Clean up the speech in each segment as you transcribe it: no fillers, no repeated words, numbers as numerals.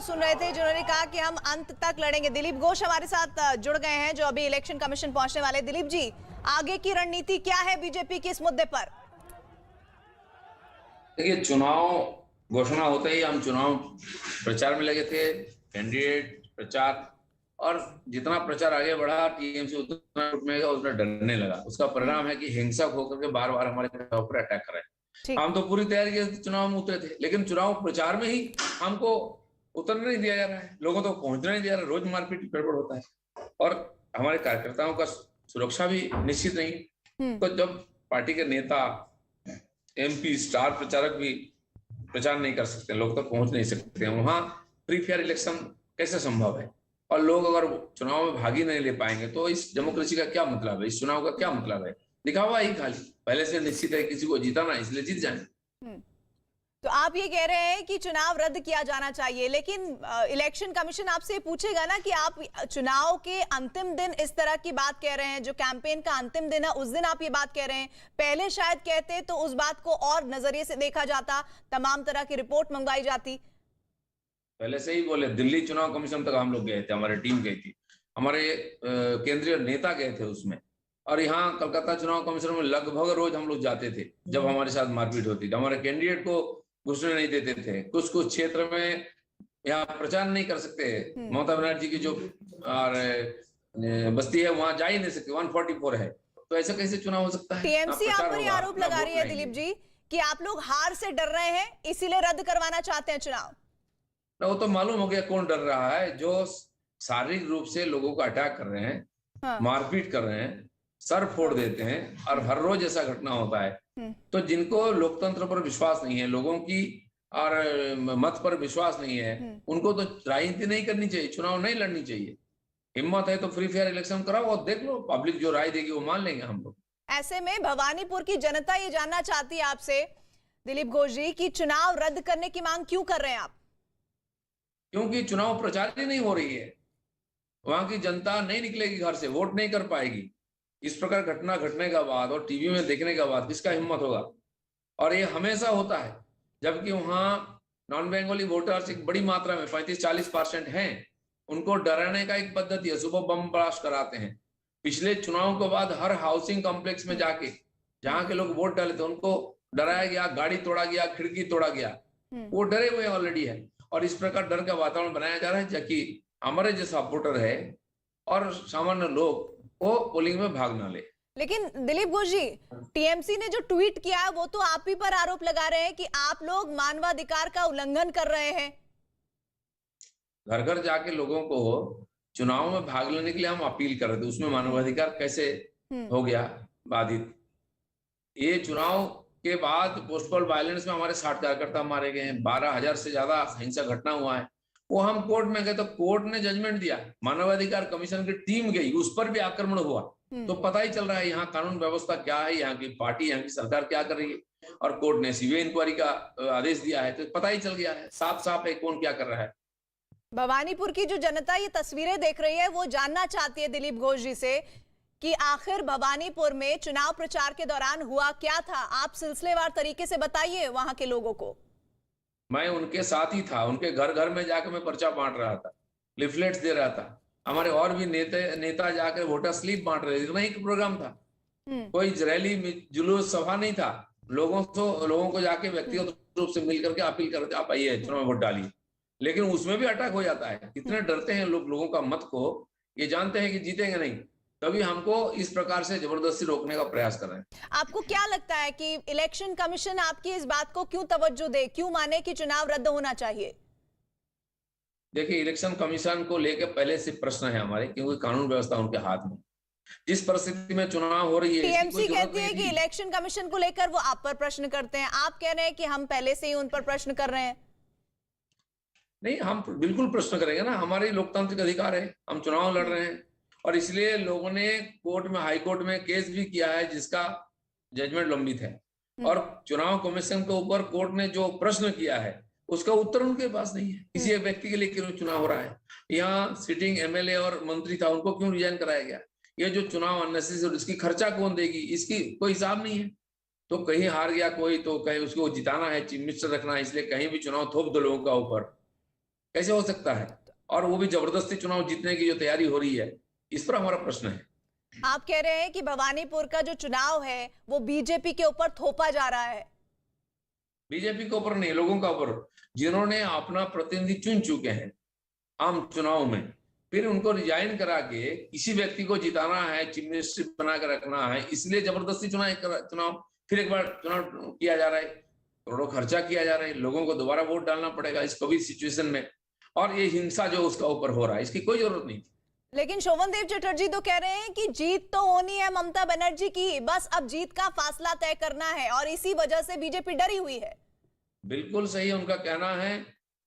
सुन रहे थे जिन्होंने कहा कि हम अंत तक लड़ेंगे। दिलीप घोष हमारे साथ जुड़ गए हैं, जो अभी इलेक्शन कमीशन पहुंचने वाले। दिलीप जी, आगे की रणनीति क्या है बीजेपी की इस मुद्दे पर? देखिए, चुनाव घोषणा होते ही हम चुनाव प्रचार में लगे थे, कैंडिडेट प्रचार। और जितना प्रचार आगे बढ़ा, टीएमसी उतना में उतना डरने लगा। उसका परिणाम है कि हिंसक होकर के बार बार हमारे ऊपर अटैक कर रहे हैं। ठीक। हम तो पूरी तैयारी के चुनाव में उतरे थे, लेकिन चुनाव प्रचार में ही हमको उतरने नहीं दिया जा रहा है, लोगों तक पहुंचने नहीं दिया जा रहा। रोज मारपीट गड़बड़ होता है और हमारे कार्यकर्ताओं का सुरक्षा भी निश्चित नहीं। तो जब पार्टी के नेता, एमपी, स्टार प्रचारक भी प्रचार नहीं कर सकते, लोग तक पहुंच नहीं सकते, वहां फ्री फेयर इलेक्शन कैसे संभव है? और लोग अगर चुनाव में भाग ही नहीं ले पाएंगे तो इस डेमोक्रेसी का क्या मतलब है? इस चुनाव का क्या मतलब है? दिखावा ही खाली। पहले से निश्चित है किसी को जीताना, इसलिए जीत जाए। तो आप ये कह रहे हैं कि चुनाव रद्द किया जाना चाहिए, लेकिन इलेक्शन कमीशन आपसे पूछेगा ना कि आप चुनाव के अंतिम दिन इस तरह की बात कह रहे हैं, जो कैंपेन का अंतिम दिन है उस दिन आप ये बात कह रहे हैं। पहले शायद कहते तो उस बात को और नजरिए से देखा जाता, तमाम तरह की रिपोर्ट मंगवाई जाती। पहले से ही बोले, दिल्ली चुनाव कमीशन तक हम लोग गए थे, हमारी टीम गई थी, हमारे केंद्रीय नेता गए थे उसमें। और यहाँ कलकत्ता चुनाव कमीशन में लगभग रोज हम लोग जाते थे जब हमारे साथ मारपीट होती थी। हमारे कैंडिडेट को घुसने नहीं देते थे। कुछ कुछ क्षेत्र में यहाँ प्रचार नहीं कर सकते। ममता बनर्जी की जो बस्ती है वहां जा ही नहीं सकते, 144 है। तो ऐसा कैसे चुनाव हो सकता है? टीएमसी आप पर आरोप लगा रही है दिलीप जी कि आप लोग हार से डर रहे हैं, इसीलिए रद्द करवाना चाहते हैं चुनाव। वो तो मालूम हो गया कौन डर रहा है। जो शारीरिक रूप से लोगों को अटैक कर रहे हैं, हाँ। मारपीट कर रहे हैं, सर फोड़ देते हैं, और हर रोज ऐसा घटना होता है। तो जिनको लोकतंत्र पर विश्वास नहीं है, लोगों की और मत पर विश्वास नहीं है, उनको तो राजनीति नहीं करनी चाहिए, चुनाव नहीं लड़नी चाहिए। हिम्मत है तो फ्री फेयर इलेक्शन कराओ और देख लो, पब्लिक जो राय देगी वो मान लेंगे हम लोग। ऐसे में भवानीपुर की जनता ये जानना चाहती है आपसे दिलीप घोष जी कि चुनाव रद्द करने की मांग क्यों कर रहे हैं आप? क्योंकि चुनाव प्रचार ही नहीं हो रही है। वहां की जनता नहीं निकलेगी घर से, वोट नहीं कर पाएगी। इस प्रकार घटना घटने का बाद और टीवी में देखने के बाद किसका हिम्मत होगा? और ये हमेशा होता है, जबकि वहां नॉन बेंगोली वोटर्स एक बड़ी मात्रा में 35-40% हैं। उनको डराने का एक पद्धति है, सुबह बम ब्लास्ट कराते हैं। पिछले चुनाव के बाद हर हाउसिंग कॉम्प्लेक्स में जाके जहां के लोग वोट डाले थे उनको डराया गया, गाड़ी तोड़ा गया, खिड़की तोड़ा गया। वो डरे हुए ऑलरेडी है और इस प्रकार डर का वातावरण बनाया जा रहा है, जबकि हमारे जैसा वोटर है और सामान्य लोग वो पोलिंग में भाग ना ले। लेकिन दिलीप घोष जी, टीएमसी ने जो ट्वीट किया है वो तो आप ही पर आरोप लगा रहे हैं कि आप लोग मानवाधिकार का उल्लंघन कर रहे हैं। घर घर जाके लोगों को चुनाव में भाग लेने के लिए हम अपील कर रहे थे, उसमें मानवाधिकार कैसे हो गया बाधित? ये चुनाव के बाद पोस्टल वायलेंस में हमारे 60 कार्यकर्ता मारे गए हैं, 12,000 से ज्यादा हिंसक घटना हुआ है। वो हम कोर्ट में गए तो कोर्ट ने जजमेंट दिया, मानवाधिकार कमीशन की टीम गई, उस पर भी आक्रमण हुआ। तो पता ही चल रहा है यहाँ कानून व्यवस्था क्या है, यहाँ की पार्टी, यहाँ की सरकार क्या कर रही है। और कोर्ट ने सीबीआई इंक्वायरी का आदेश दिया है, तो पता ही चल गया है, साफ साफ है कौन क्या कर रहा है। भवानीपुर की जो जनता ये तस्वीरें देख रही है वो जानना चाहती है दिलीप घोष जी से कि आखिर भवानीपुर में चुनाव प्रचार के दौरान हुआ क्या था। आप सिलसिलेवार तरीके से बताइए वहां के लोगों को। मैं उनके साथ ही था, उनके घर घर में जाकर मैं पर्चा बांट रहा था, लिफलेट्स दे रहा था। हमारे और भी नेता जाकर वोटर स्लिप बांट रहे थे। इतना ही प्रोग्राम था, कोई रैली जुलूस सभा नहीं था। लोगों को जाके व्यक्तिगत रूप से मिल करके अपील कर रहे थे, आप आइए चुनाव में वोट डालिए। लेकिन उसमें भी अटैक हो जाता है। कितने डरते हैं लोग लोगों का मत को, ये जानते हैं कि जीतेंगे नहीं, तभी हमको इस प्रकार से जबरदस्ती रोकने का प्रयास कर रहे हैं। आपको क्या लगता है कि इलेक्शन कमीशन आपकी इस बात को क्यों तवज्जो दे, क्यों माने कि चुनाव रद्द होना चाहिए? देखिए, इलेक्शन कमीशन को लेकर पहले से प्रश्न है हमारे, क्योंकि कानून व्यवस्था उनके हाथ में। जिस परिस्थिति में चुनाव हो रही है, टीएमसी कहती है कि इलेक्शन कमीशन को लेकर वो आप पर प्रश्न करते हैं, आप कह रहे हैं कि हम पहले से ही उन पर प्रश्न कर रहे हैं। नहीं, हम बिल्कुल प्रश्न करेंगे ना, हमारे लोकतांत्रिक अधिकार है, हम चुनाव लड़ रहे हैं। और इसलिए लोगों ने कोर्ट में, हाई कोर्ट में केस भी किया है जिसका जजमेंट लंबित है। और चुनाव कमीशन के ऊपर कोर्ट ने जो प्रश्न किया है उसका उत्तर उनके पास नहीं है। किसी एक व्यक्ति के लिए क्यों चुनाव हो रहा है? यहाँ सिटिंग एमएलए और मंत्री था, उनको क्यों रिजाइन कराया गया? ये जो चुनाव अननेसेसरी, इसकी खर्चा कौन देगी, इसकी कोई हिसाब नहीं है। तो कहीं हार गया कोई, तो कहीं उसको जिताना है, चीफ मिनिस्टर रखना है, इसलिए कहीं भी चुनाव थोप दो लोगों का ऊपर। कैसे हो सकता है? और वो भी जबरदस्ती चुनाव जीतने की जो तैयारी हो रही है, इस पर हमारा प्रश्न है। आप कह रहे हैं कि भवानीपुर का जो चुनाव है वो बीजेपी के ऊपर थोपा जा रहा है। बीजेपी के ऊपर नहीं, लोगों का ऊपर, जिन्होंने अपना प्रतिनिधि चुन चुके हैं आम चुनाव में, फिर उनको रिजाइन करा के किसी व्यक्ति को जिताना है, चीफ मिनिस्टर बना के रखना है, इसलिए जबरदस्ती चुनाव फिर एक बार चुनाव किया जा रहा है, करोड़ों खर्चा किया जा रहा है, लोगों को दोबारा वोट डालना पड़ेगा इस कोविड सिचुएशन में, और ये हिंसा जो उसका ऊपर हो रहा है, इसकी कोई जरूरत नहीं। लेकिन शोभनदेव चटर्जी तो कह रहे हैं कि जीत तो होनी है ममता बनर्जी की, बस अब जीत का फासला तय करना है और इसी वजह से बीजेपी डरी हुई है। बिल्कुल सही उनका कहना है,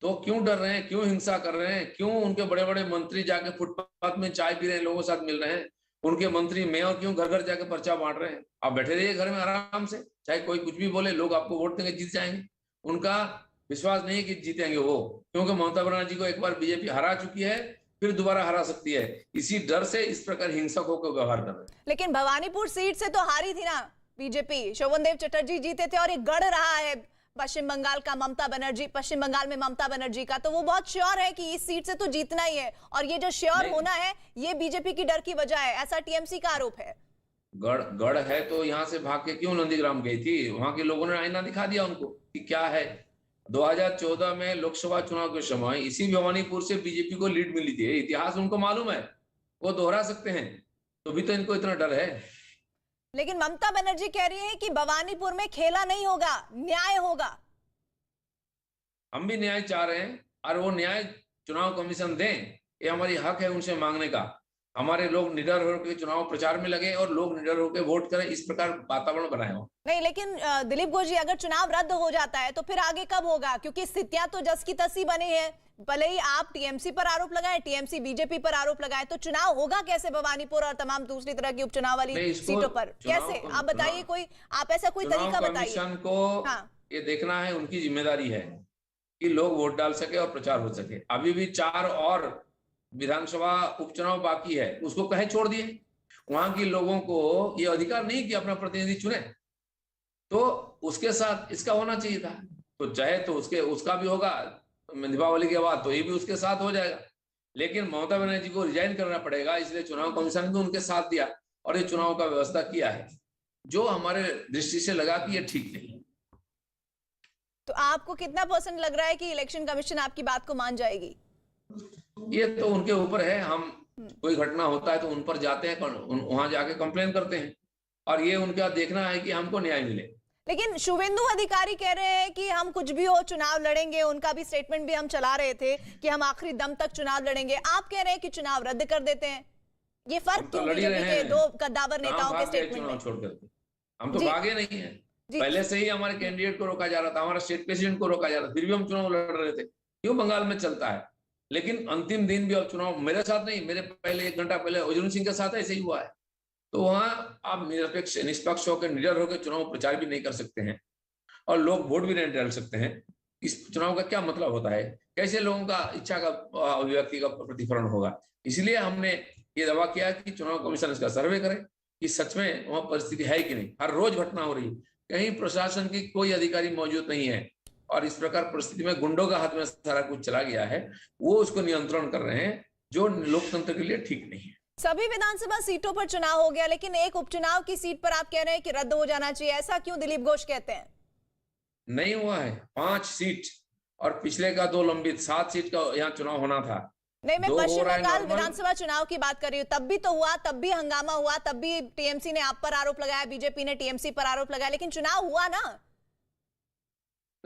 तो क्यों डर रहे हैं, क्यों हिंसा कर रहे हैं, क्यों उनके बड़े बड़े मंत्री जाके फुटपाथ में चाय पी रहे हैं, लोगों के साथ मिल रहे हैं, उनके मंत्री मेयर क्यों घर घर जाके पर्चा बांट रहे हैं? आप बैठे रहिए घर में आराम से, चाहे कोई कुछ भी बोले, लोग आपको वोट देंगे, जीत जाएंगे। उनका विश्वास नहीं कि जीतेंगे वो, क्योंकि ममता बनर्जी को एक बार बीजेपी हरा चुकी है, फिर दोबारा हरा सकती है, इसी डर से इस प्रकार हिंसकों को व्यवहार कर रहे हैं। लेकिन भवानीपुर सीट से तो हारी थी ना बीजेपी, शोभनदेव चटर्जी जीते थे और ये गढ़ रहा है पश्चिम बंगाल का पश्चिम बंगाल में ममता बनर्जी का, तो वो बहुत श्योर है कि इस सीट से तो जीतना ही है, और ये जो श्योर होना है ये बीजेपी की डर की वजह है, ऐसा टीएमसी का आरोप है। गढ़ है तो यहाँ से भाग के क्यों नंदीग्राम गई थी? वहां के लोगों ने आईना दिखा दिया उनको कि क्या है। 2014 में लोकसभा चुनाव के समय इसी भवानीपुर से बीजेपी को लीड मिली थी, इतिहास उनको मालूम है, वो दोहरा सकते हैं, तो भी तो इनको इतना डर है। लेकिन ममता बनर्जी कह रही है कि भवानीपुर में खेला नहीं होगा, न्याय होगा। हम भी न्याय चाह रहे हैं, और वो न्याय चुनाव कमीशन दें, ये हमारी हक है उनसे मांगने का। हमारे लोग निडर होकर चुनाव प्रचार में लगे और लोग निडर होकर वोट करें, इस प्रकार वातावरण बनाए हो। नहीं, लेकिन दिलीप घोष जी, अगर चुनाव रद्द हो जाता है तो फिर आगे कब होगा? क्योंकि स्थितियां तो जस की तसी बनी है, भले ही आप टीएमसी पर आरोप लगाए, टीएमसी बीजेपी पर आरोप लगाए, तो चुनाव होगा कैसे भवानीपुर और तमाम दूसरी तरह की उपचुनाव वाली सीटों पर? कैसे आप बताइए, कोई आप ऐसा कोई तरीका बताइए। कमीशन को ये देखना है, उनकी जिम्मेदारी है कि लोग वोट डाल सके और प्रचार हो सके। अभी भी 4 और विधानसभा उपचुनाव बाकी है, उसको कहे छोड़ दिए। वहां के लोगों को ये अधिकार नहीं कि अपना प्रतिनिधि चुने, तो उसके साथ इसका होना चाहिए था। तो चाहे तो उसका भी होगा दीपावली के बाद, तो ये भी उसके साथ हो जाएगा। लेकिन ममता बनर्जी को रिजाइन करना पड़ेगा, इसलिए चुनाव कमीशन ने उनके साथ दिया और ये चुनाव का व्यवस्था किया है, जो हमारे दृष्टि से लगा कि ये ठीक नहीं है। तो आपको कितना % लग रहा है कि इलेक्शन कमीशन आपकी बात को मान जाएगी? ये तो उनके ऊपर है। हम कोई घटना होता है तो उन पर जाते हैं, वहां जाके कंप्लेन करते हैं, और ये उनका देखना है कि हमको न्याय मिले। लेकिन शुभेंदु अधिकारी कह रहे हैं कि हम कुछ भी हो चुनाव लड़ेंगे, उनका भी स्टेटमेंट भी हम चला रहे थे कि हम आखिरी दम तक चुनाव लड़ेंगे। आप कह रहे हैं कि चुनाव रद्द कर देते हैं, ये फर्क क्यों बीजेपी के 2 कद्दावर नेताओं के स्टेटमेंट में? छोड़ करके हम तो भागे नहीं है, पहले से ही हमारे कैंडिडेट को रोका जा रहा था, हमारा स्टेट प्रेसिडेंट को रोका जा रहा था, फिर भी हम चुनाव लड़ रहे थे। क्यों बंगाल में चलता है, लेकिन अंतिम दिन भी अब चुनाव मेरे साथ नहीं, मेरे पहले 1 घंटा पहले अर्जुन सिंह के साथ ऐसे ही हुआ है। तो वहां आप निष्पक्ष होकर निडर होकर चुनाव प्रचार भी नहीं कर सकते हैं और लोग वोट भी नहीं डाल सकते हैं। इस चुनाव का क्या मतलब होता है, कैसे लोगों का इच्छा का अभिव्यक्ति का प्रतिफलन होगा? इसलिए हमने ये दावा किया कि चुनाव कमीशन इसका सर्वे करे कि सच में वहां परिस्थिति है कि नहीं। हर रोज घटना हो रही, कहीं प्रशासन की कोई अधिकारी मौजूद नहीं है, और इस प्रकार परिस्थिति में गुंडों का हाथ में सारा कुछ चला गया है, वो उसको नियंत्रण कर रहे हैं, जो लोकतंत्र के लिए ठीक नहीं है। सभी विधानसभा सीटों पर चुनाव हो गया, लेकिन एक उपचुनाव की सीट पर आप कह रहे हैं कि रद्द हो जाना चाहिए, ऐसा क्यों दिलीप घोष कहते हैं? नहीं हुआ है 5 सीट, और पिछले का 2 लंबित 7 सीट का यहाँ चुनाव होना था। नहीं, मैं पश्चिम बंगाल विधानसभा चुनाव की बात कर रही हूँ। तब भी तो हुआ, तब भी हंगामा हुआ, तब भी टीएमसी ने आप पर आरोप लगाया, बीजेपी ने टीएमसी पर आरोप लगाया, लेकिन चुनाव हुआ ना।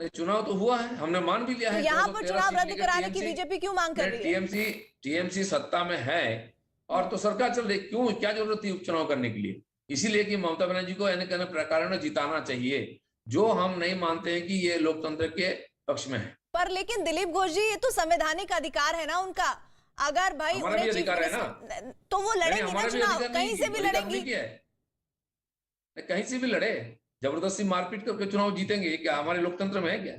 चुनाव तो हुआ है, हमने मान भी लिया है। यहाँ पर चुनाव रद्द कराने की बीजेपी क्यों मांग कर रही है? टीएमसी सत्ता में है और तो सरकार चल रही, क्यों, क्या जरूरत थी उपचुनाव करने के लिए? इसीलिए कि ममता बनर्जी को अनेक प्रकार जिताना चाहिए, जो हम नहीं मानते हैं कि ये लोकतंत्र के पक्ष में है। पर लेकिन दिलीप घोष जी, ये तो संवैधानिक अधिकार है ना उनका। अगर भाई उन्हें अधिकार है ना, तो वो लड़ेंगे ना चुनाव, कहीं से भी लड़ेंगी। कहीं से भी लड़े, जबरदस्ती मारपीट करके चुनाव जीतेंगे क्या? हमारे लोकतंत्र में है क्या?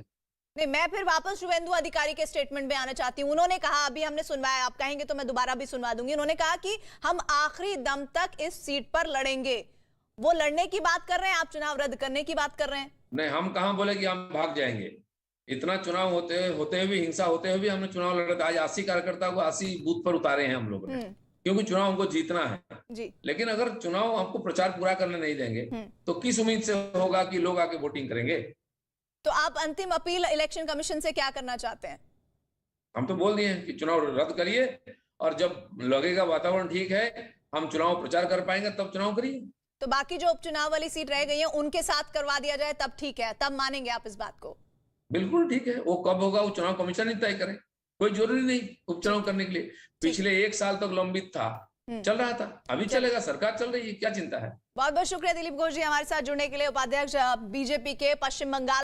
नहीं, मैं फिर वापस शुभेंदु अधिकारी के स्टेटमेंट में आना चाहती हूँ। उन्होंने कहा, अभी हमने सुनवाया, आप कहेंगे तो मैं दोबारा भी सुनवा दूंगी। उन्होंने कहा कि हम आखिरी दम तक इस सीट पर लड़ेंगे। वो लड़ने की बात कर रहे हैं, आप चुनाव रद्द करने की बात कर रहे हैं। नहीं, हम कहां बोले कि हम भाग जाएंगे। इतना चुनाव होते हुए भी, हिंसा होते हुए भी हमने चुनाव लड़ा था। आज 80 कार्यकर्ता को 80 बूथ पर उतारे हैं हम लोगों ने, क्योंकि चुनाव हमको जीतना है। जी। लेकिन अगर चुनाव हमको प्रचार पूरा करने नहीं देंगे तो किस उम्मीद से होगा कि लोग आके वोटिंग करेंगे? तो आप अंतिम अपील इलेक्शन कमीशन से क्या करना चाहते हैं? हम तो बोल दिए हैं कि चुनाव रद्द करिए, और जब लगेगा वातावरण ठीक है, हम चुनाव प्रचार कर पाएंगे, तब चुनाव करिए। तो बाकी जो उपचुनाव वाली सीट रह गई है उनके साथ करवा दिया जाए तब ठीक है, तब मानेंगे आप इस बात को? बिल्कुल ठीक है। वो कब होगा वो चुनाव कमीशन ही तय करे, कोई जरूरी नहीं उपचुनाव करने के लिए। पिछले 1 साल तक लंबित था, चल रहा था, अभी चलेगा, सरकार चल रही है, क्या चिंता है? बहुत बहुत शुक्रिया दिलीप घोष जी हमारे साथ जुड़ने के लिए। उपाध्यक्ष बीजेपी के पश्चिम बंगाल